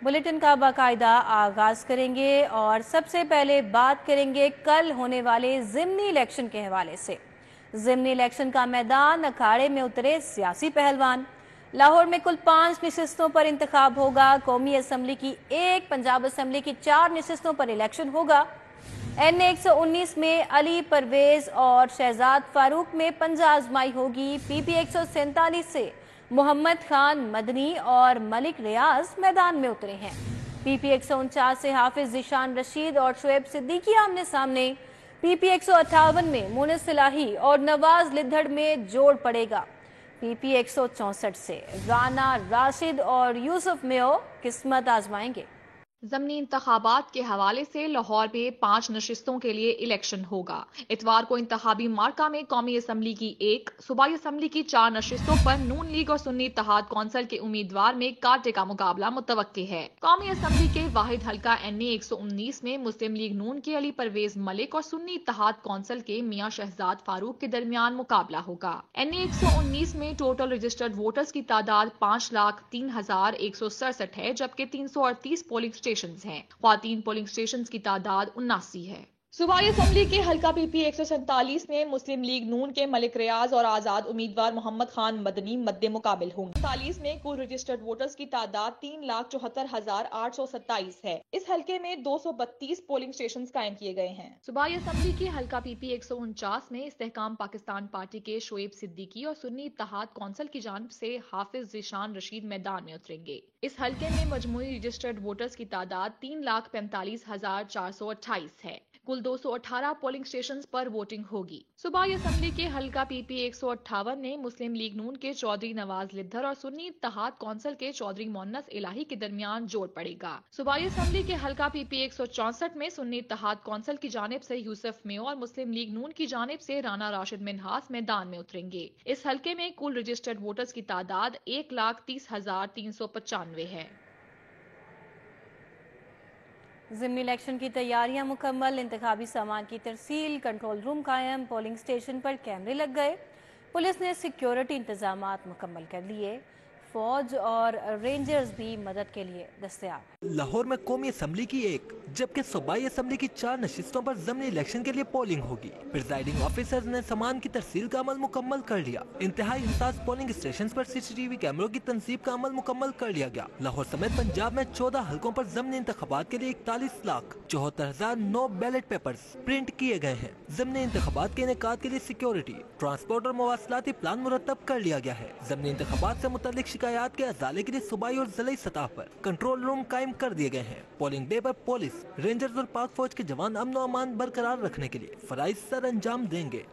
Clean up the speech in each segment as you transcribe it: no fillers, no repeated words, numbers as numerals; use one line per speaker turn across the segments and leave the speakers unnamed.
Bulletin का बाकायदा आगाज करेंगे और सबसे पहले बात करेंगे कल होने वाले ज़िमनी इलेक्शन के हवाले से। ज़िमनी इलेक्शन का मैदान अखाड़े में उतरे सियासी पहलवान। लाहौर में कुल 5 नशिस्तों पर इंतखाब होगा। कौमी असम्बली की 1, पंजाब असम्बली की 4 नशिस्तों पर इलेक्शन होगा। NA 119 में अली परवेज और शहजाद फारूक में पंजा आजमाई होगी। PP 147 से मोहम्मद खान मदनी और मलिक रियाज मैदान में उतरे हैं। PP 149 से हाफिज ज़ीशान रशीद और शुएब सिद्दीकी आमने सामने। PP 158 में मुनिस इलाही और नवाज लिद्धड़ में जोड़ पड़ेगा। PP 164 से राना राशिद और यूसुफ मेयो किस्मत आजमाएंगे।
ज़मनी इंतखाबात के हवाले से लाहौर में 5 नशिस्तों के लिए इलेक्शन होगा। इतवार को इंतखाबी मार्का में कौमी असम्बली की 1, सूबाई असम्बली की 4 नशिस्तों पर नून लीग और सुन्नी इत्तेहाद कौंसिल के उम्मीदवार में कांटे का मुकाबला मुतवक्की है। कौमी असम्बली के वाहिद हल्का NA 119 में मुस्लिम लीग नून के अली परवेज मलिक और सुन्नी इत्तेहाद कौंसिल के मियां शहजाद फारूक के दरमियान मुकाबला होगा। NA 119 में टोटल रजिस्टर्ड वोटर्स की तादाद 5,03,167 है, जबकि 338 पोलिंग स्टेशंस हैं। ख्वातीन पोलिंग स्टेशंस की तादाद 79 है। सूबाई असम्बली के हल्का PP 147 में मुस्लिम लीग नून के मलिक रियाज और आजाद उम्मीदवार मोहम्मद खान मदनी मद्दे मुकाबिल होंगे। 47 में कुल रजिस्टर्ड वोटर्स की तादाद 3,74,827 है। इस हल्के में 232 पोलिंग स्टेशन कायम किए गए हैं। सूबाई असम्बली के हल्का PP 149 में इस्तेहकाम पाकिस्तान पार्टी के शुएब सिद्दीकी और सुन्नी इत्तेहाद कौंसिल की जानिब से हाफिज ज़ीशान रशीद मैदान में उतरेंगे। इस हल्के में मजमूई रजिस्टर्ड वोटर्स की तादाद 3,45,428 है। कुल 218 पोलिंग स्टेशंस पर वोटिंग होगी। सूबाई असम्बली के हल्का PP 158 ने मुस्लिम लीग नून के चौधरी नवाज लिद्धर और सुन्नी इत्तेहाद कौंसिल के चौधरी मोन्नस इलाही के दरमियान जोड़ पड़ेगा। सूबाई असम्बली के हल्का PP 164 में सुन्नी इत्तेहाद कौंसिल की जानिब से यूसुफ मेयो और मुस्लिम लीग नून की जानिब से राना राशिद मिन्हास मैदान में उतरेंगे। इस हल्के में कुल रजिस्टर्ड वोटर्स की तादाद 1,30,395 है।
ज़िमनी इलेक्शन की तैयारियां मुकम्मल। इंतखाबी सामान की तरसील, कंट्रोल रूम कायम, पोलिंग स्टेशन पर कैमरे लग गए। पुलिस ने सिक्योरिटी इंतजामात मुकम्मल कर लिए। फौज और रेंजर्स भी मदद के लिए दस्तयाब।
लाहौर में कौमी असम्बली की 1, जबकि सूबाई असम्बली की 4 नशिस्तों पर ज़मनी इलेक्शन के लिए पोलिंग होगी। प्रिजाइडिंग ऑफिसर्स ने सामान की तरसील का अमल मुकम्मल कर लिया। इंतहाई हसास पोलिंग स्टेशन पर CCTV कैमरों की तनसीब का अमल मुकम्मल कर लिया गया। लाहौर समेत पंजाब में 14 हल्कों पर ज़मनी इंतखाबात के लिए 41,74,009 बैलेट पेपर्स प्रिंट किए गए हैं। ज़मनी इंतखाबात के इनेकाद के लिए सिक्योरिटी, ट्रांसपोर्ट और मवासलाती प्लान मुरतब कर लिया गया है। ज़मनी इंतखाबात से मुतालिक शिकायत के अजाले के लिए सूबाई और ज़िलाई सतह पर कंट्रोल रूम कायम कर दिए गए हैं। पोलिंग डे पर पुलिस, रेंजर्स और पाक फौज के जवान अमन और अमान बरकरार रखने के लिए फराइज सर अंजाम देंगे।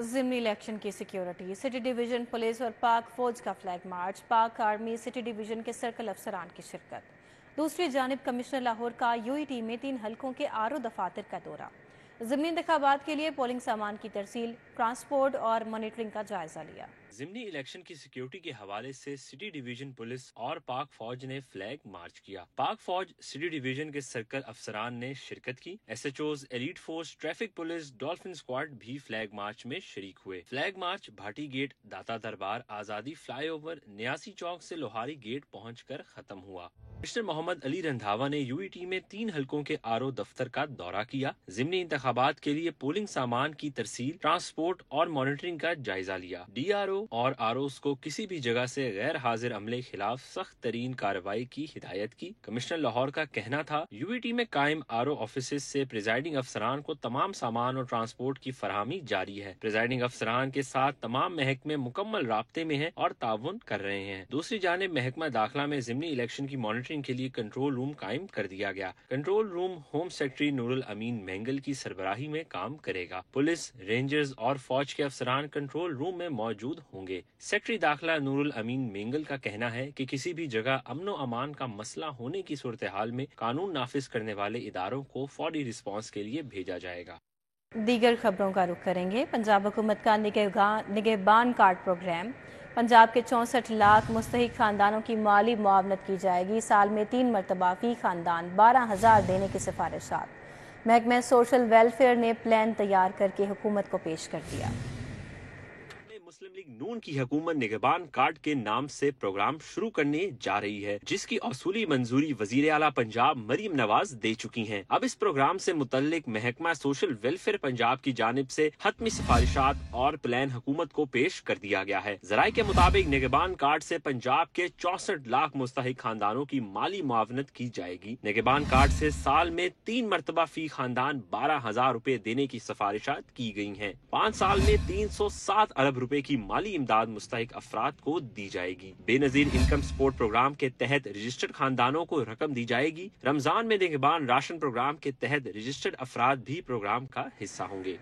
ज़िमनी इलेक्शन की सिक्योरिटी, सिटी डिवीजन पुलिस और पाक फौज का फ्लैग मार्च, पाक आर्मी सिटी डिवीजन के सर्कल अफसरान की शिरकत। दूसरी जानिब कमिश्नर लाहौर का UET में 3 हल्कों के RO दफातर का दौरा। ज़िमनी इंतखाबात के लिए पोलिंग सामान की तरसील, ट्रांसपोर्ट और मॉनिटरिंग का जायजा लिया।
ज़िमनी इलेक्शन की सिक्योरिटी के हवाले से सिटी डिवीजन पुलिस और पाक फौज ने फ्लैग मार्च किया। पाक फौज सिटी डिवीजन के सर्कल अफसरान ने शिरकत की। SHOs, elite force, traffic police, dolphin squad भी फ्लैग मार्च में शरीक हुए। फ्लैग मार्च भाटी गेट, दाता दरबार, आजादी फ्लाईओवर, न्यासी चौक से लोहारी गेट पहुंचकर खत्म हुआ। कमिश्नर मोहम्मद अली रंधावा ने UET में 3 हल्कों के RO दफ्तर का दौरा किया। ज़िमनी इंतखाबात के लिए पोलिंग सामान की तरसील, ट्रांसपोर्ट और मॉनिटरिंग का जायजा लिया। DRO और ROs को किसी भी जगह से गैर हाजिर अमले खिलाफ सख्त तरीन कार्रवाई की हिदायत की। कमिश्नर लाहौर का कहना था UET में कायम RO ऑफिस से प्रिजाइडिंग अफसरान को तमाम सामान और ट्रांसपोर्ट की फरहमी जारी है। प्रिजाइडिंग अफसरान के साथ तमाम महकमे मुकम्मल राब्ते में हैं और ताउन कर रहे हैं। दूसरी जानिब महकमा दाखिला में ज़िमनी इलेक्शन की मॉनिटरिंग के लिए कंट्रोल रूम कायम कर दिया गया। Control room home secretary Nurul Amin Mengal की सरबराही में काम करेगा। पुलिस, रेंजर्स और फौज के अफसरान कंट्रोल रूम में मौजूद होंगे। सेक्रेटरी दाखिला नूरुल अमीन मेंगल का कहना है कि किसी भी जगह अमनो अमान का मसला होने की सूरत हाल में कानून नाफिज करने वाले इदारों को फौरी रिस्पांस के लिए भेजा जाएगा।
दीगर खबरों का रुख करेंगे। पंजाब हुकूमत का निगहबान कार्ड प्रोग्राम। पंजाब के 64 लाख मुस्तहिक खानदानों की माली मुआवनत की जाएगी। साल में 3 मरतबा फी खानदान 12,000 देने की सिफारिशात। महकमा सोशल वेलफेयर ने प्लान तैयार करके हुकूमत को पेश कर दिया।
मुस्लिम नून की हुकूमत निगहबान कार्ड के नाम से प्रोग्राम शुरू करने जा रही है, जिसकी असूली मंजूरी वजीर आला पंजाब मरीम नवाज दे चुकी हैं। अब इस प्रोग्राम से मुतल्लिक महकमा सोशल वेलफेयर पंजाब की जानिब से हतमी सिफारिशात और प्लान हुकूमत को पेश कर दिया गया है। ज़राए के मुताबिक निगहबान कार्ड से पंजाब के 64 लाख मुस्तहिक खानदानों की माली मुआवनत की जाएगी। निगहबान कार्ड से साल में 3 मरतबा फी खानदान 12,000 रुपए देने की सिफारिशात की गई हैं। 5 साल में 307 अरब रुपए की माली इमदाद मुस्तहिक अफराद को दी जाएगी। बेनजीर इनकम सपोर्ट प्रोग्राम के तहत रजिस्टर्ड खानदानों को रकम दी जाएगी। रमजान में निगहबान राशन प्रोग्राम के तहत रजिस्टर्ड अफराद भी प्रोग्राम का हिस्सा होंगे।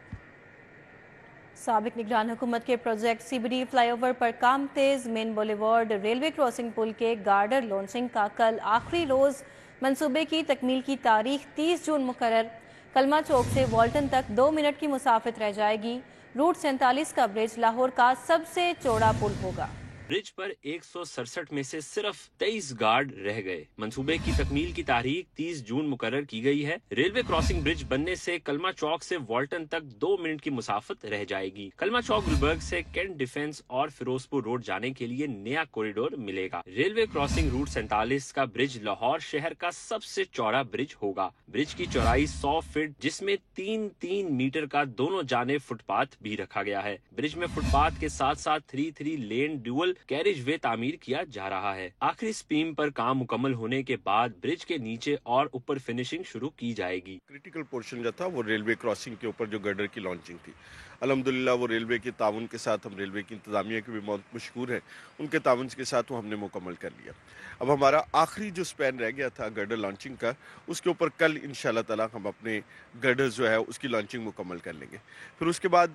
साबिक निगरान हुकूमत के प्रोजेक्ट सीबीडी फ्लाईओवर पर काम तेज। मेन बुलेवार्ड रेलवे क्रॉसिंग पुल के गार्डर लॉन्चिंग का कल आखिरी रोज। मंसूबे की तकमील की तारीख 30 जून मुकर्रर। कलमा चौक से वॉल्टन तक 2 मिनट की मुसाफित रह जाएगी। रूट 47 का ब्रिज लाहौर का सबसे चौड़ा पुल होगा।
ब्रिज पर 167 में से सिर्फ 23 गार्ड रह गए। मंसूबे की तकमील की तारीख 30 जून मुकर्रर की गई है। रेलवे क्रॉसिंग ब्रिज बनने से कलमा चौक से वॉल्टन तक 2 मिनट की मुसाफत रह जाएगी। कलमा चौक गुलबर्ग से कैंट डिफेंस और फिरोजपुर रोड जाने के लिए नया कॉरिडोर मिलेगा। रेलवे क्रॉसिंग रूट 47 का ब्रिज लाहौर शहर का सबसे चौड़ा ब्रिज होगा। ब्रिज की चौड़ाई 100 फीट, जिसमें 3-3 मीटर का दोनों जाने फुटपाथ भी रखा गया है। ब्रिज में फुटपाथ के साथ साथ 3 लेन ड्यूअल कैरिज वे तामीर किया जा रहा है। आखिरी स्पीम पर काम मुकम्मल होने के बाद ब्रिज के नीचे और ऊपर फिनिशिंग शुरू की जाएगी।
क्रिटिकल पोर्शन जो था वो रेलवे क्रॉसिंग के ऊपर जो गर्डर की लॉन्चिंग थी, अल्हम्दुलिल्लाह वो रेलवे के ताउन के साथ, हम रेलवे की इंतजामिया के भी बहुत मशहूर हैं, उनके ताउन के साथ वो हमने मुकम्मल कर लिया। अब हमारा आखिरी जो स्पैन रह गया था गर्डर लॉन्चिंग का, उसके ऊपर कल इंशाल्लाह ताला हम अपने गर्डर जो है उसकी लॉन्चिंग मुकम्मल कर लेंगे। फिर उसके बाद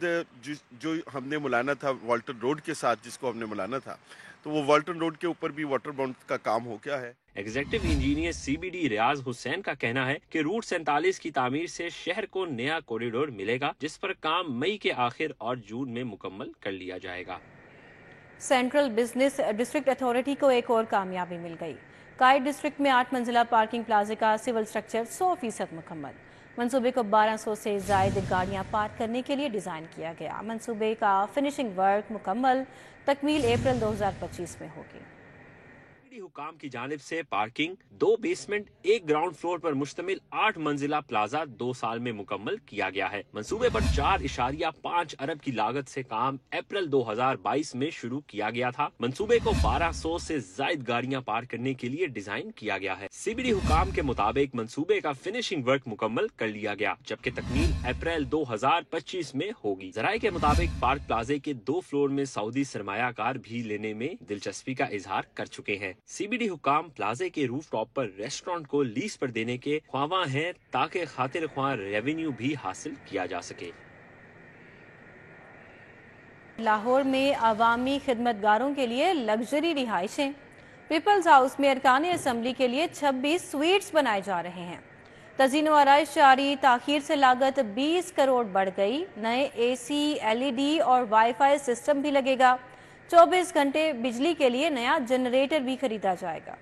जो हमने मुलाना था वॉल्टन रोड के साथ, जिसको हमने मुलाना था, तो वो वॉल्टन रोड के ऊपर भी वाटर बाउंड का काम हो गया है।
एग्जीक्यूटिव इंजीनियर सीबीडी रियाज हुसैन का कहना है कि रूट 47 की तामीर से शहर को नया कॉरिडोर मिलेगा, जिस पर काम मई के आखिर और जून में मुकम्मल कर लिया जाएगा।
सेंट्रल बिजनेस डिस्ट्रिक्ट अथॉरिटी को एक और कामयाबी मिल गई। काइट डिस्ट्रिक्ट में 8 मंजिला पार्किंग प्लाजे का सिविल स्ट्रक्चर 100% मुकम्मल। मंसूबे को 1200 से जायद गाड़ियां पार्क करने के लिए डिज़ाइन किया गया। मंसूबे का फिनिशिंग वर्क मुकम्मल। तकमील अप्रैल 2025 में होगी।
हुकाम की जानिब से पार्किंग, 2 बेसमेंट, 1 ग्राउंड फ्लोर पर मुश्तमिल 8 मंजिला प्लाजा 2 साल में मुकम्मल किया गया है। मंसूबे पर 4.5 अरब की लागत से काम अप्रैल 2022 में शुरू किया गया था। मंसूबे को 1200 से जायद गाड़ियां पार्क करने के लिए डिजाइन किया गया है। सीबीडी हुकाम के मुताबिक मंसूबे का फिनिशिंग वर्क मुकम्मल कर लिया गया, जबकि तकमील अप्रैल 2025 में होगी। ज़राए के मुताबिक पार्क प्लाजे के 2 फ्लोर में सऊदी सरमायाकार भी लेने में दिलचस्पी का इजहार कर चुके हैं। सीबीडी हुकाम प्लाजे के रूफ टॉप पर रेस्टोरेंट को लीज पर देने के ख्वाहां हैं, ताकि खातिर ख्वाह रेवेन्यू भी हासिल किया जा सके।
लाहौर में अवामी खिदमतगारों के लिए लग्जरी रिहाइशें। पीपल्स हाउस में अरकान असम्बली के लिए 26 स्वीट्स बनाए जा रहे हैं। तज़ीनो आराइश जारी, ताखीर से लागत 20 करोड़ बढ़ गई। नए AC, LED और वाईफाई सिस्टम भी लगेगा। 24 घंटे बिजली के लिए नया जनरेटर भी खरीदा जाएगा।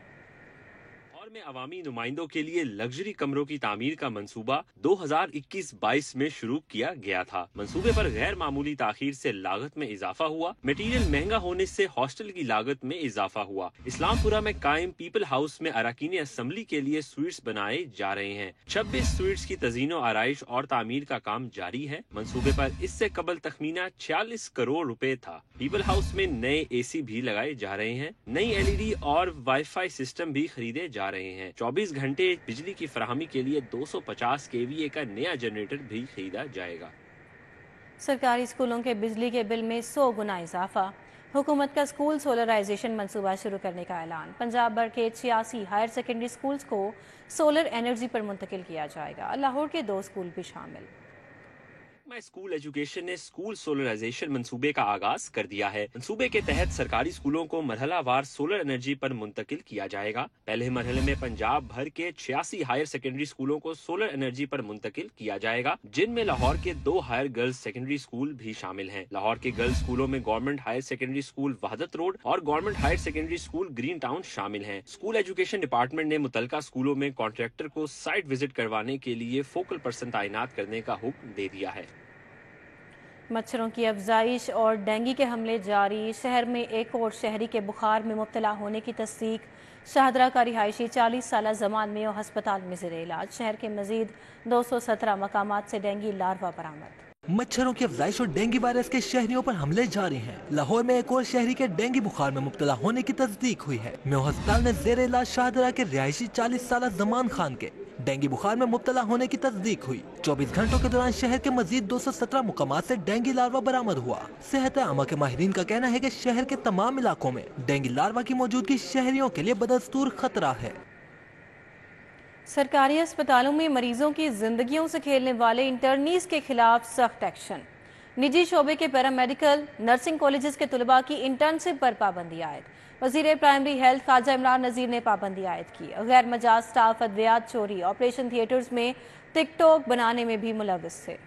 में अवामी नुमाइंदों के लिए लग्जरी कमरों की तामीर का मंसूबा 2021-22 में शुरू किया गया था। मंसूबे पर गैर मामूली ताखीर से लागत में इजाफा हुआ। मटीरियल महंगा होने से हॉस्टल की लागत में इजाफा हुआ। इस्लामपुरा में कायम पीपल हाउस में अरकान असम्बली के लिए स्वीट्स बनाए जा रहे हैं। 26 स्वीट्स की तज़ीनो आराइश और तामीर का काम जारी है। मंसूबे पर इससे कबल तखमीना 46 करोड़ रुपए था। पीपल हाउस में नए AC भी लगाए जा रहे हैं। नई LED और वाईफाई सिस्टम भी खरीदे जा रहे हैं। 24 घंटे बिजली की फराहमी के लिए 250 kVA का नया जनरेटर भी खरीदा जाएगा।
सरकारी स्कूलों के बिजली के बिल में 100 गुना इजाफा। हुकूमत का स्कूल सोलराइजेशन मंसूबा शुरू करने का ऐलान। पंजाब भर के 86 हायर सेकेंडरी स्कूल्स को सोलर एनर्जी पर मुंतकिल किया जाएगा। लाहौर के 2 स्कूल भी शामिल।
स्कूल एजुकेशन ने स्कूल सोलराइजेशन मंसूबे का आगाज कर दिया है। मंसूबे के तहत सरकारी स्कूलों को मरहलावार सोलर एनर्जी पर मुंतकिल किया जाएगा। पहले मरहले में पंजाब भर के 86 हायर सेकेंडरी स्कूलों को सोलर एनर्जी पर मुंतकिल किया जाएगा, जिनमें लाहौर के 2 हायर गर्ल्स सेकेंडरी स्कूल भी शामिल हैं। लाहौर के गर्ल्स स्कूलों में government higher secondary school Wahdat road और government higher secondary school Green Town शामिल हैं। स्कूल एजुकेशन डिपार्टमेंट ने मुतलका स्कूलों में कॉन्ट्रैक्टर को साइट विजिट करवाने के लिए फोकल पर्सन तैनात करने का हुक्म दे दिया है।
मच्छरों की अफजाइश और डेंगू के हमले जारी। शहर में एक और शहरी के बुखार में मुब्तला होने की तस्दीक। शाहदरा का रिहायशी 40 साल जमान में अस्पताल में ज़ेर इलाज। शहर के मजीद 217 मकामात से डेंगू लार्वा बरामद।
मच्छरों की अफजाइश और डेंगू वायरस के शहरियों पर हमले जारी हैं। लाहौर में एक और शहरी के डेंगू बुखार में मुब्तला होने की तस्दीक हुई है। मेयो अस्पताल में ज़ेर इलाज शाहदरा के रिहायशी 40 साल जमान खान के डेंगू बुखार में मुब्तला होने की तस्दीक हुई। 24 घंटों के दौरान शहर के मजीद 217 मुकामात से डेंगू लार्वा बरामद हुआ। सेहत आमा के माहिरीन का कहना है कि शहर के तमाम इलाकों में डेंगू लार्वा की मौजूदगी शहरियों के लिए बदस्तूर खतरा है।
सरकारी अस्पतालों में मरीजों की जिंदगियों से खेलने वाले इंटर्नीज के खिलाफ सख्त एक्शन। निजी शोबे के पैरामेडिकल नर्सिंग कॉलेजेस के तलबा की इंटर्नशिप पर पाबंदी आयद। वजीर प्राइमरी हेल्थ ख्वाजा इमरान नज़ीर ने पाबंदी आयद की। गैर मजाज स्टाफ अद्वियात चोरी, ऑपरेशन थिएटर्स में टिकटॉक बनाने में भी मुलव्वस थे।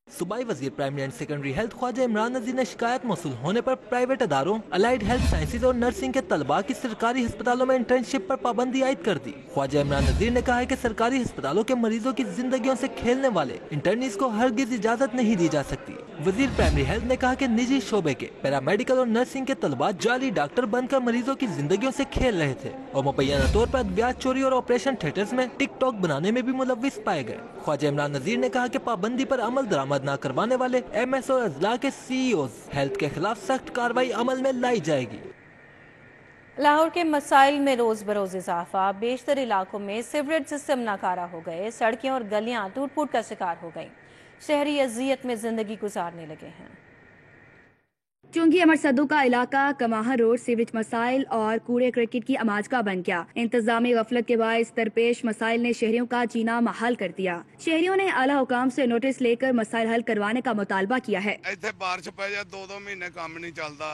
सूबाई वजीर primary and secondary health Khwaja Imran Nazir ने शिकायत मौसूल होने पर प्राइवेट अदारों, अलाइड हेल्थ साइंसेज और नर्सिंग के तलबा की सरकारी अस्पतालों में इंटर्नशिप पर पाबंदी आयद कर दी। ख्वाजा इमरान नज़ीर ने कहा है कि सरकारी अस्पतालों के मरीजों की जिंदगियों से खेलने वाले इंटर्नीज को हरगिज इजाजत नहीं दी जा सकती। वजीर प्राइमरी हेल्थ ने कहा कि निजी शोबे के पैरामेडिकल और नर्सिंग के तलबा जाली डॉक्टर बनकर मरीजों की जिंदगियों से खेल रहे थे और मुबैना तौर पर अद्वियात चोरी और ऑपरेशन थिएटर्स में टिकटॉक बनाने में भी मुलव्विस पाए गए। ख्वाजा इमरान नज़ीर ने कहा कि पाबंदी पर अमल दरामद न करवाने वाले MS और अजला के CEO हेल्थ के खिलाफ सख्त कार्रवाई अमल में लाई जाएगी।
लाहौर के मसाइल में रोज बरोज इजाफा। बेशतर इलाकों में सीवरेज सिस्टम नाकारा हो गए। सड़कें और गलियां टूट फूट का शिकार हो गईं। शहरी अजियत में जिंदगी गुजारने लगे हैं।
चुंगी अमर सद्दू का इलाका कमाहा रोड सीवरेज मसाइल और कूड़े क्रिकेट की अमाज का बन गया। इंतजामी गफलत के बायस दरपेश मसाइल ने शहरियों का जीना महाल कर दिया। शहरियों ने आला हुकाम से नोटिस लेकर मसाइल हल करवाने का मुतालबा किया है।
ਇੱਥੇ ਬਾਰਿਸ਼ ਪੈ ਜਾ 2-2 ਮਹੀਨੇ ਕੰਮ ਨਹੀਂ ਚੱਲਦਾ।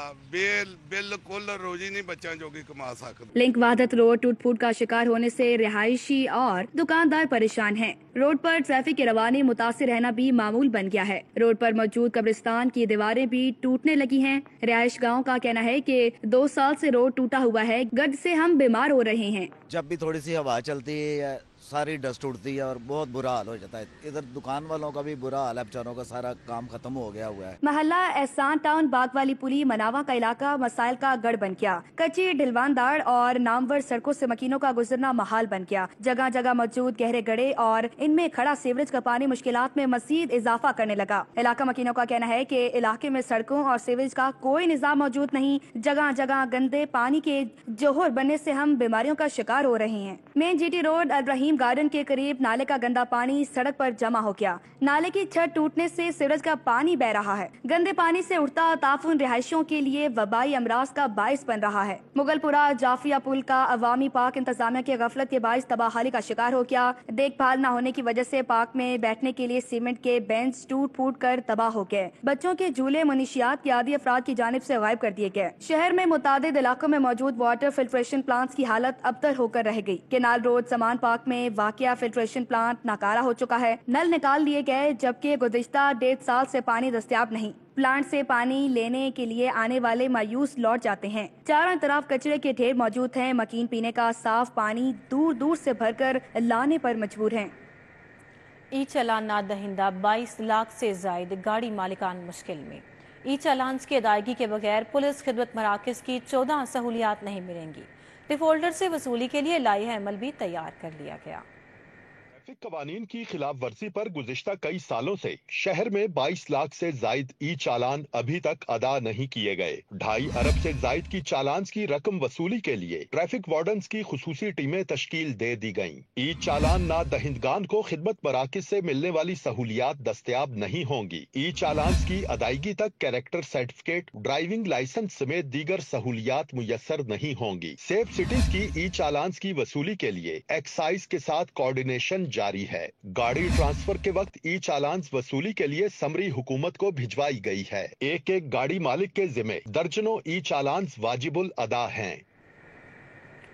बिल्कुल रोजी नहीं बच्चा जोगी कमा सकते।
लिंक वादत रोड टूट फूट का शिकार होने से रिहायशी और दुकानदार परेशान हैं। रोड पर ट्रैफिक की रवानी मुतासिर रहना भी मामूल बन गया है। रोड पर मौजूद कब्रिस्तान की दीवारें भी टूटने लगी हैं। रिहायश गाँव का कहना है कि 2 साल से रोड टूटा हुआ है। गर्द से हम बीमार हो रहे हैं।
जब भी थोड़ी सी हवा चलती है सारी डस्ट उड़ती है और बहुत बुरा हाल हो जाता है। इधर दुकान वालों का भी बुरा हाल है, बेचारों का सारा काम खत्म हो गया हुआ है।
महल्ला एहसान टाउन बाग वाली पुली मनावा का इलाका मसाइल का गढ़ बन गया। कच्ची ढिलवानदार और नामवर सड़कों से मकीनों का गुजरना महाल बन गया। जगह जगह मौजूद गहरे गड्ढे और इनमें खड़ा सीवरेज का पानी मुश्किलात में मजीद इजाफा करने लगा। इलाका मकीनों का कहना है कि इलाके में सड़कों और सीवरेज का कोई निजाम मौजूद नहीं। जगह जगह गंदे पानी के जोहर बनने से हम बीमारियों का शिकार हो रहे हैं। Main GT road Ibrahim garden के करीब नाले का गंदा पानी सड़क पर जमा हो गया। नाले की छत टूटने से सीवरेज का पानी बह रहा है। गंदे पानी से उठता ताफुन रिहायशियों के लिए वबाई अमराज का बायस बन रहा है। मुगलपुरा जाफिया पुल का अवामी पार्क इंतजामिया की गफलत के बायस तबाहाली का शिकार हो गया। देखभाल न होने की वजह से पार्क में बैठने के लिए सीमेंट के बेंच टूट फूट कर तबाह हो गए। बच्चों के झूले मनीशियात की आदि अफराद की जानिब से गायब कर दिए गए। शहर में मुतादिद इलाकों में मौजूद वाटर फिल्ट्रेशन प्लांट्स की हालत अबतर होकर रह गई। केनाल रोड समान पार्क में वाकया फिल्ट्रेशन प्लांट नाकारा हो चुका है। नल निकाल लिए गए जबकि गुज़िश्ता 1.5 साल से पानी दस्तयाब नहीं। प्लांट से पानी लेने के लिए आने वाले मायूस लौट जाते हैं। चारों तरफ कचरे के ढेर मौजूद हैं। मकीन पीने का साफ पानी दूर दूर से भरकर लाने पर मजबूर हैं।
ई चालान ना दहिंदा 22 लाख से जायद गाड़ी मालिकान मुश्किल में। ई चालान की अदायगी के बगैर पुलिस खिदमत मराकज की 14 सहूलियात नहीं मिलेंगी। डिफॉल्टर से वसूली के लिए लाइहा अमल भी तैयार कर लिया गया।
ट्रैफिक कवानीन की खिलाफ वर्जी पर गुज़िश्ता कई सालों से शहर में 22 लाख से जायद ई चालान अभी तक अदा नहीं किए गए। 2.5 अरब से जायद की चालान की रकम वसूली के लिए ट्रैफिक वार्डन्स की खुसूसी टीमें तश्कील दे दी गयी। ई चालान ना दहिंदगान को खिदमत मराकिज से मिलने वाली सहूलियात दस्तयाब नहीं होंगी। ई चालान की अदायगी तक कैरेक्टर सर्टिफिकेट, ड्राइविंग लाइसेंस समेत दीगर सहूलियात मुयस्सर नहीं होंगी। सेफ सिटीज की ई चालान की वसूली के लिए एक्साइज के साथ कोऑर्डिनेशन जारी है। गाड़ी ट्रांसफर के वक्त ई चालान वसूली के लिए समरी हुकूमत को भिजवाई गई है। एक एक गाड़ी मालिक के जिम्मे दर्जनों ई चालान वाजिबुल अदा हैं।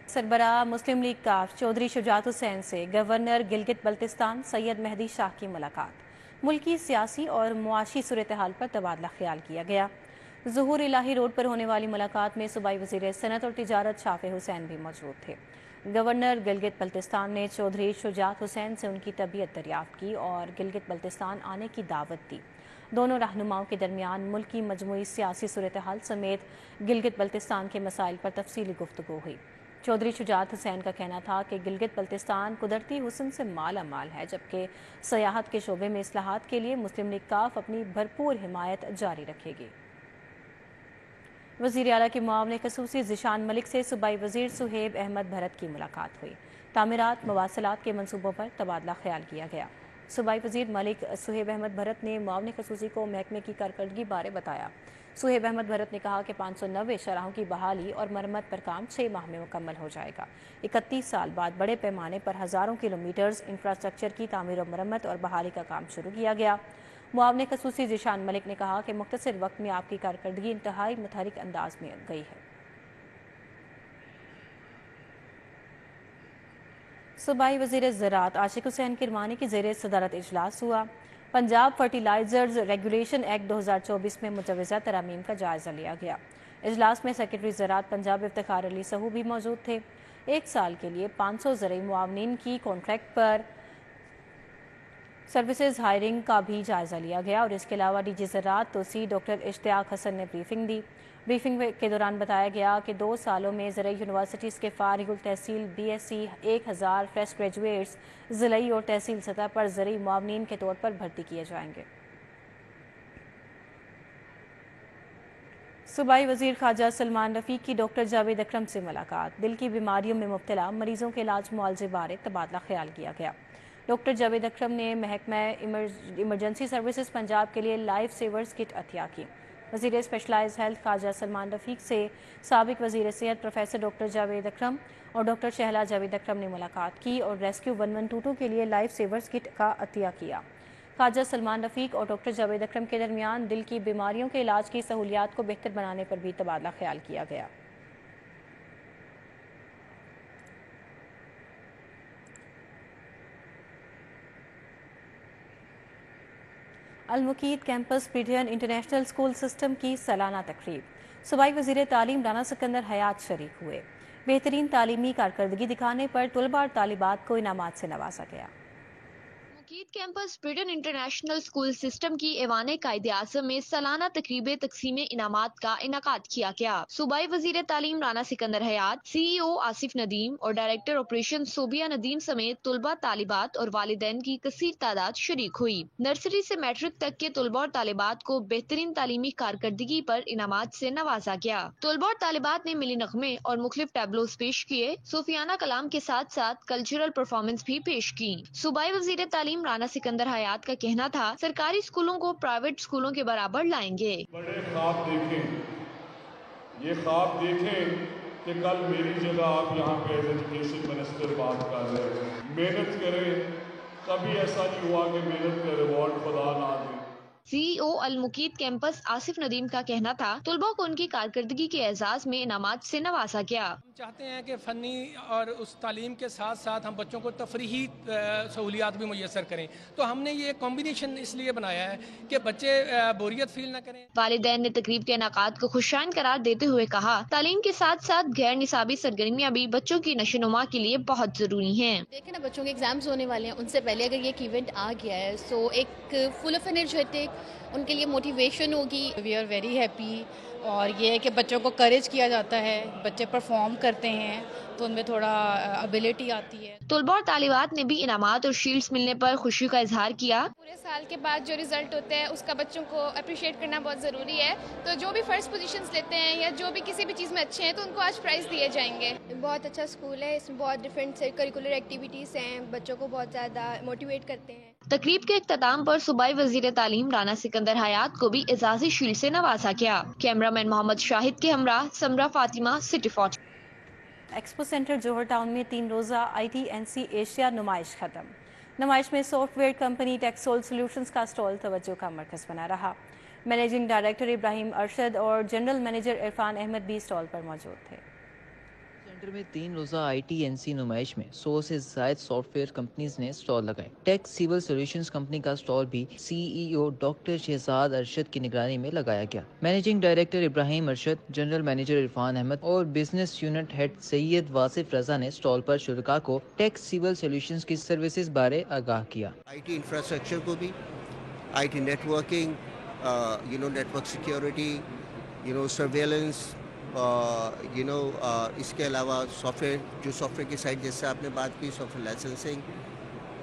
सरबराह मुस्लिम लीग काफ चौधरी शुजात हुसैन से गवर्नर गिलगित बल्तिस्तान सैयद मेहदी शाह की मुलाकात। मुल्की सियासी और मुआशी सूरत हाल पर तबादला ख्याल किया गया। ज़ुहूर इलाही रोड पर होने वाली मुलाकात में सूबाई वज़ीर सनत और तिजारत शाफे हुसैन भी मौजूद थे। गवर्नर गिलगित बल्तिस्तान ने चौधरी शुजात हुसैन से उनकी तबीयत दरियाफ्त की और गिलगित बल्तिस्तान आने की दावत दी। دونوں رہنماؤں کے درمیان ملکی مجموعی سیاسی صورتحال سمیت گلگت بلتستان کے مسائل پر تفصیلی گفتگو ہوئی۔ چودھری شجاعت حسین کا کہنا تھا کہ گلگت بلتستان قدرتی حسن سے مالا مال ہے، جبکہ سیاحت کے شعبے میں اصلاحات کے لیے مسلم لیگ کاف اپنی بھرپور حمایت جاری رکھے گی۔ وزیر اعلیٰ کے معاون خصوصی ذیشان ملک سے صوبائی وزیر صہیب احمد بھرت کی ملاقات ہوئی۔ تعمیرات مواصلات کے منصوبوں پر تبادلہ خیال کیا گیا۔ صوبائی وزیر ملک صہیب احمد بھرت نے معاون خصوصی کو محکمے کی کارکردگی بارے بتایا۔ صہیب احمد بھرت نے کہا کہ 590 شاہراہوں کی بحالی اور مرمت پر کام 6 ماہ میں مکمل ہو جائے گا۔ 31 سال بعد بڑے پیمانے پر ہزاروں کلومیٹرز انفراسٹرکچر کی تعمیر و مرمت اور بحالی کا کام شروع کیا گیا۔ معاون خصوصی ذیشان ملک نے کہا کہ مختصر وقت میں آپ کی کارکردگی انتہائی متحرک انداز میں گئی ہے۔ صوبائی وزیر زراعت عاشق حسین کرمانی کی زیر صدارت اجلاس ہوا۔ پنجاب فرٹیلائزرز ریگولیشن ایکٹ 2024 میں مجوزہ ترامیم کا جائزہ لیا گیا۔ اجلاس میں سیکرٹری زراعت پنجاب افتخار علی سہو بھی موجود تھے۔ 1 سال کے لیے 500 زرعی معاونین کی کانٹریکٹ پر سروسز ہائرنگ کا بھی جائزہ لیا گیا، اور اس کے علاوہ ڈی جی زراعت توسیع ڈاکٹر اشتیاق حسن نے بریفنگ دی۔ بریفنگ کے دوران بتایا گیا کہ 2 سالوں میں زرعی یونیورسٹیز کے فارغ التحصیل BSc 1000 فریش گریجویٹس ضلعی اور تحصیل سطح پر زرعی معاونین کے طور پر بھرتی کیے جائیں گے۔ صوبائی وزیر خواجہ سلمان رفیق کی ڈاکٹر جاوید اکرم سے ملاقات۔ دل کی بیماریوں میں مبتلا مریضوں کے علاج معالجے بارے تبادلہ خیال کیا گیا۔ ڈاکٹر جاوید اکرم نے محکمہ ایمرجنسی سروسز پنجاب کے لیے لائف سیورز کٹ عطیہ کی۔ وزیر اسپیشلائز ہیلتھ خواجہ سلمان رفیق سے سابق وزیر صحت پروفیسر ڈاکٹر جاوید اکرم اور ڈاکٹر شہلا جاوید اکرم نے ملاقات کی اور ریسکیو 1122 کے لیے لائف سیورز کٹ کا عطیہ کیا۔ خواجہ سلمان رفیق اور ڈاکٹر جاوید اکرم کے درمیان دل کی بیماریوں کے علاج کی سہولیات کو بہتر بنانے پر بھی تبادلہ خیال کیا گیا۔ المقید کیمپس پیڈین انٹرنیشنل اسکول سسٹم کی سالانہ تقریب۔ صوبائی وزیر تعلیم رانا سکندر حیات شریک ہوئے۔ بہترین تعلیمی کارکردگی دکھانے پر طلباء اور طالبات کو انعامات سے نوازا گیا۔
المقید کیمپس پیڈین انٹرنیشنل اسکول سسٹم کی ایوان قائد اعظم میں سالانہ تقریب تقسیم انعامات کا انعقاد کیا گیا۔ صوبائی وزیر تعلیم رانا سکندر حیات، CEO آصف ندیم اور ڈائریکٹر آپریشن صوبیہ ندیم سمیت طلباء، طالبات اور والدین کی کثیر تعداد شریک ہوئی۔ نرسری سے میٹرک تک کے طلباء اور طالبات کو بہترین تعلیمی کارکردگی پر انعامات سے نوازا گیا۔ طلباء اور طالبات نے ملی نغمے اور مختلف ٹیبلوز پیش کیے، صوفیانہ کلام کے ساتھ ساتھ کلچرل پرفارمنس بھی پیش کی۔ صوبائی وزیر تعلیم رانا سکندر حیات کا کہنا تھا، سرکاری اسکولوں کو پرائیویٹ اسکولوں کے برابر لائیں گے۔
بڑے خواب دیکھیں، یہ خواب دیکھیں کہ کل میری جگہ آپ یہاں پہ ایجوکیشن منسٹر بات کر رہے ہیں۔ محنت کریں، کبھی ایسا نہیں ہوا کہ محنت کا ریوارڈ خدا نہ دے۔
CEO المقید کیمپس آصف ندیم کا کہنا تھا، طلباء کو ان کی کارکردگی کے اعزاز میں انعامات سے نوازا گیا۔
ہم چاہتے ہیں کہ فنی اور اس تعلیم کے ساتھ ساتھ ہم بچوں کو تفریحی سہولیات بھی میسر کریں، تو ہم نے یہ کمبینیشن اس لیے بنایا ہے کہ بچے بوریت فیل نہ کریں۔
والدین نے تقریب کے انعقاد کو خوشائن قرار دیتے ہوئے کہا، تعلیم کے ساتھ ساتھ غیر نصابی سرگرمیاں بھی بچوں کی نشوونما کے لیے بہت ضروری ہیں۔
دیکھیں نا، بچوں کے ایگزامز ہونے والے ہیں، ان سے پہلے اگر یہ ایونٹ آ گیا ہے سو ایک فل آف انرجیٹک ان کے لیے موٹیویشن ہوگی۔
وی آر ویری ہیپی، اور یہ ہے کہ بچوں کو کریج کیا جاتا ہے، بچے پرفارم کرتے ہیں تو ان میں تھوڑا ابیلٹی آتی ہے۔
طلباء اور طالبات نے بھی انعامات اور شیلڈز ملنے پر خوشی کا اظہار کیا۔
پورے سال کے بعد جو رزلٹ ہوتا ہے اس کا بچوں کو اپریشیٹ کرنا بہت ضروری ہے، تو جو بھی فرسٹ پوزیشنز لیتے ہیں یا جو بھی کسی بھی چیز میں اچھے ہیں تو ان کو آج پرائز دیے جائیں گے۔
بہت اچھا اسکول ہے، اس میں بہت ڈفرینٹ کریکولر ایکٹیویٹیز ہیں، بچوں کو بہت زیادہ موٹیویٹ کرتے ہیں۔
تقریب کے اختتام پر صوبائی وزیر تعلیم رانا سکندر حیات کو بھی اعزازی شیلڈ سے نوازا گیا۔ کیمرہ مین محمد شاہد کے ہمراہ Samra Fatima, city 40۔
Expo centre جوہر ٹاؤن میں 3 روزہ ITNC ایشیا نمائش ختم۔ نمائش میں سافٹ ویئر کمپنی ٹیکسول سولوشنز کا اسٹال توجہ کا مرکز بنا رہا۔ مینیجنگ ڈائریکٹر ابراہیم ارشد اور جنرل مینیجر عرفان احمد بھی اسٹال پر موجود تھے۔
سینٹر میں 3 روزہ ITNC نمائش میں 100 سے زائد سافٹ ویئر کمپنیز نے اسٹال لگائے۔ ٹیک سیول سولوشنز کمپنی کا اسٹال بھی CEO ڈاکٹر شہزاد ارشد کی نگرانی میں لگایا گیا۔ Managing director Ibrahim Arshad, general manager Irfan Ahmed اور business unit head Syed Wasif Raza نے اسٹال پر شرکاء کو ٹیک سیول سولوشنز کی سروسز بارے آگاہ کیا۔
IT انفراسٹرکچر کو بھی، IT networking, network security, surveillance, اس کے علاوہ سافٹ ویئر کی سائڈ جیسے آپ نے بات کی, سافٹ ویئر لائسنسنگ,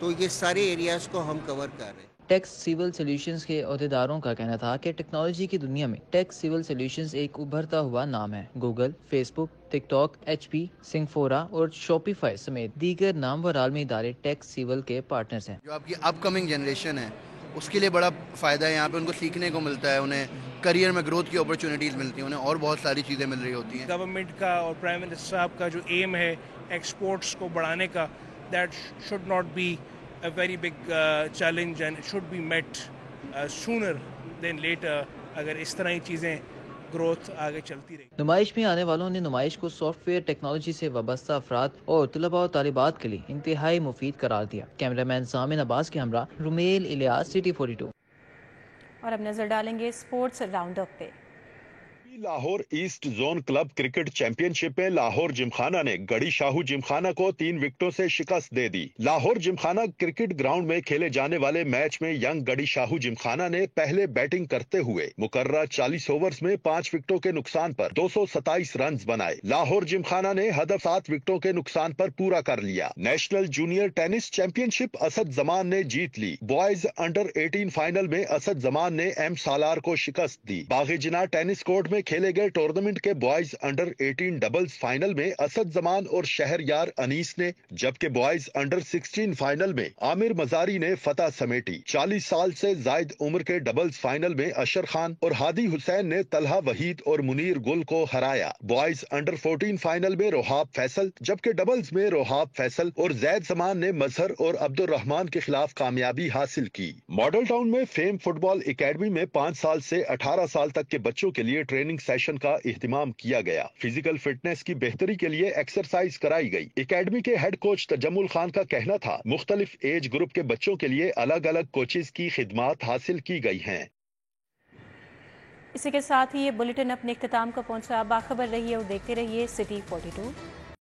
تو یہ سارے ایریاز کو ہم کور کر رہے ہیں.
ٹیک سول سولوشنز کے عہدیداروں کا کہنا تھا کہ ٹیکنالوجی کی دنیا میں ٹیک سول سولوشنز ایک ابھرتا ہوا نام ہے. گوگل، فیس بک، ٹک ٹاک، ایچ پی، سنگفورا اور شاپیفائی سمیت دیگر نامور عالمی ادارے ٹیک سول کے پارٹنرز ہیں.
جو آپ کی اپ کمنگ جنریشن ہے اس کے لیے بڑا فائدہ ہے. یہاں پہ ان کو سیکھنے کو ملتا ہے, انہیں کریئر میں گروتھ کی اپرچونیٹیز ملتی ہیں, انہیں اور بہت ساری چیزیں مل رہی ہوتی ہیں.
گورنمنٹ کا اور پرائم منسٹر صاحب کا جو ایم ہے ایکسپورٹس کو بڑھانے کا, that should not be a very big challenge and should be met sooner than later اگر اس طرح ہی چیزیں گروتھ آگے چلتی رہی.
نمائش میں آنے والوں نے نمائش کو سافٹ ویئر ٹیکنالوجی سے وابستہ افراد اور طلباء و طالبات کے لیے انتہائی مفید قرار دیا. کیمرہ مین سامن عباس کے ہمراہ رومیل الیاس, سٹی 42.
اور اب نظر ڈالیں گے اسپورٹس راؤنڈ اپ پہ.
Lahore east zone club cricket championship میں لاہور جمخانہ نے گڑی شاہو جمخانہ کو 3 وکٹوں سے شکست دے دی. لاہور جمخانہ کرکٹ گراؤنڈ میں کھیلے جانے والے میچ میں ینگ گڑی شاہو جمخانہ نے پہلے بیٹنگ کرتے ہوئے مقررہ 40 اوورز میں 5 وکٹوں کے نقصان پر 227 رنز بنائے. لاہور جمخانہ نے ہدف 7 وکٹوں کے نقصان پر پورا کر لیا. نیشنل جونیئر ٹینس چیمپئن شپ اسد زمان نے جیت لی. بوائز انڈر 18 فائنل میں اسد زمان نے ایم سالار کو شکست دی. باغ جناح ٹینس کورٹ میں کھیلے گئے ٹورنامنٹ کے بوائز انڈر 18 ڈبلز فائنل میں اسد زمان اور شہر یار انیس نے, جبکہ بوائز انڈر 16 فائنل میں عامر مزاری نے فتح سمیٹی. 40 سال سے زائد عمر کے ڈبلز فائنل میں اشر خان اور ہادی حسین نے طلحہ وحید اور منیر گل کو ہرایا. بوائز انڈر 14 فائنل میں روحاب فیصل, جبکہ ڈبلز میں روحاب فیصل اور زید زمان نے مظہر اور عبد الرحمان کے خلاف کامیابی حاصل کی. ماڈل ٹاؤن میں فیم فٹ بال اکیڈمی میں 5 سال سے 18 سال تک کے بچوں کے لیے ٹریننگ سیشن کا اہتمام کیا گیا. فزیکل فٹنس کی بہتری کے لیے ایکسرسائز کرائی گئی. اکیڈمی کے ہیڈ کوچ تجمل خان کا کہنا تھا مختلف ایج گروپ کے بچوں کے لیے الگ الگ کوچز کی خدمات حاصل کی گئی ہیں.
اسی کے ساتھ ہی یہ بلیٹن اپنے اختتام کو پہنچا. باخبر رہیے اور دیکھتے رہیے سٹی 42.